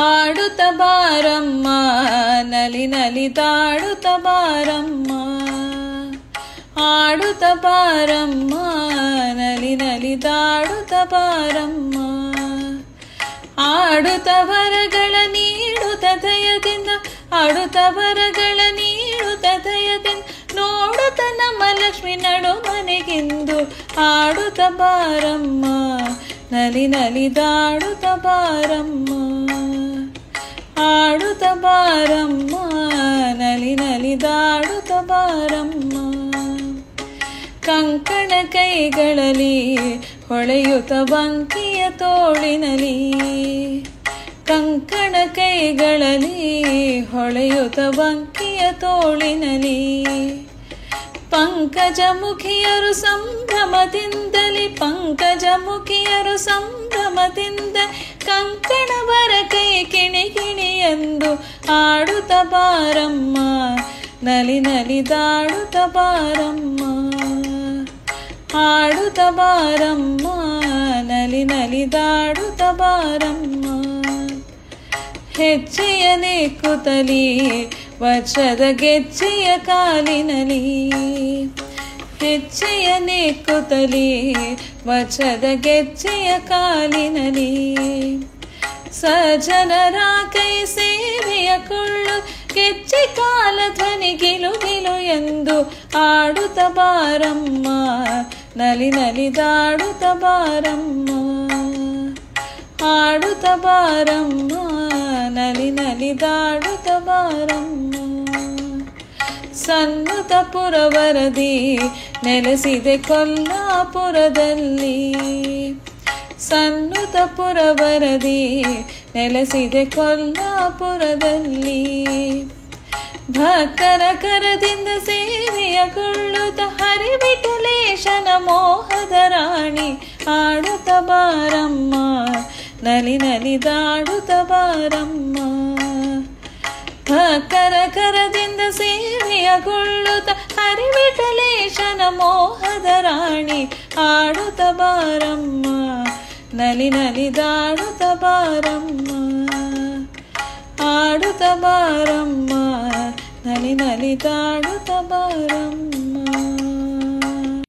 ಆಡುತ್ತ ಬಾರಮ್ಮ ನಲಿ ನಲಿದಾಡುತ್ತ ಬಾರಮ್ಮ, ಆಡುತ್ತ ಬಾರಮ್ಮ ನಲಿ ನಲಿದಾಡುತ್ತ ಬಾರಮ್ಮ. ಆಡುತ್ತ ವರಗಳ ನೀಡುತ್ತ ದಯದಿಂದ, ಆಡುತ್ತ ವರಗಳ ನೀಡುತ್ತ ದಯದಿಂದ, ನೋಡುತ್ತ ನಮ್ಮ ಲಕ್ಷ್ಮಿ ನಡು ಮನೆಗಿಂದು. ಆಡುತ್ತ ಬಾರಮ್ಮ ನಲಿ ನಲಿದಾಡುತ್ತ ಬಾರಮ್ಮ, ಆಡುತ್ತ ಬಾರಮ್ಮ ನಲಿ ನಲಿದಾಡುತ್ತ ಬಾರಮ್ಮ. ಕಂಕಣ ಕೈಗಳಲ್ಲಿ ಹೊಳೆಯುತ್ತ ಬಂಕಿಯ ತೋಳಿನಲಿ, ಕಂಕಣ ಕೈಗಳಲ್ಲಿ ಹೊಳೆಯುತ್ತ ಬಂಕಿಯ ತೋಳಿನಲಿ. ಪಂಕಜ ಮುಖಿಯರು ಸಂಭ್ರಮದಿಂದಲೇ, ಪಂಕಜ ಮುಖಿಯರು ಸಂಭ್ರಮದಿಂದ, ಕಂಕಣವರ ಕೈ ಕಿಣಿ ಕಿಣಿ ಎಂದು. ಆಡುತ್ತ ಬಾರಮ್ಮ ನಲಿ ನಲಿದಾಡುತ್ತ ಬಾರಮ್ಮ, ಆಡುತ್ತ ಬಾರಮ್ಮ ನಲಿ ನಲಿದಾಡುತ್ತ ಬಾರಮ್ಮ. ಹೆಜ್ಜೆಯ ನೆಕ್ಕುತ್ತಲೀ ವರ್ಷದ ಗೆಜ್ಜೆಯ ಕಾಲಿನಲಿ, ಹೆಜ್ಜೆಯ ನೆಕ್ಕುತ್ತಲೀ ವರ್ಷದ ಗೆಜ್ಜೆಯ ಕಾಲಿನಲಿ. ಸಜ್ಜನರ ಕೈ ಸೇವೆಯ ಕೊಳ್ಳು ಗೆಜ್ಜೆ ಕಾಲ ಧ್ವನಿ ಗಿಲು ಗಿಲು ಎಂದು. ಆಡುತ್ತ ಬಾರಮ್ಮ ನಲಿ ನಲಿದಾಡುತ್ತ ಬಾರಮ್ಮ, ಆಡುತ್ತ ಬಾರಮ್ಮ ನಲಿ ನಲಿದಾಡುತ್ತ ಬಾರಮ್ಮ. ಸನ್ನುತಪುರ ವರದಿ ನೆಲೆಸಿದೆ ಕೊಲ್ಲಾಪುರದಲ್ಲಿ, ಸನ್ನುತಪುರ ವರದಿ ನೆಲೆಸಿದೆ ಕೊಲ್ಲಾಪುರದಲ್ಲಿ. ಭಕ್ತರ ಕರದಿಂದ ಸೇವೆಯಗೊಳ್ಳುತ್ತ ಹರಿವಿಠಲೇಶನ ಮೋಹದ ರಾಣಿ. ಆಡುತ್ತ ಬಾರಮ್ಮ ನಲಿ ನಲಿದಾಡುತ್ತ ಬಾರಮ್ಮ, ಭಕ್ತರ ಕರದಿಂದ ಸೇವೆಯಗೊಳ್ಳುತ್ತ ಹರಿವಿಠಲೇಶನ ಮೋಹದ ರಾಣಿ. ಆಡುತ್ತ ಬಾರಮ್ಮ ನಲಿ ನಲಿದಾಡುತ್ತ ಬಾರಮ್ಮ, ಆಡುತ್ತ ಬಾರಮ್ಮ ನಲಿ ನಲಿದಾಡುತ್ತ ಬಾರಮ್ಮ.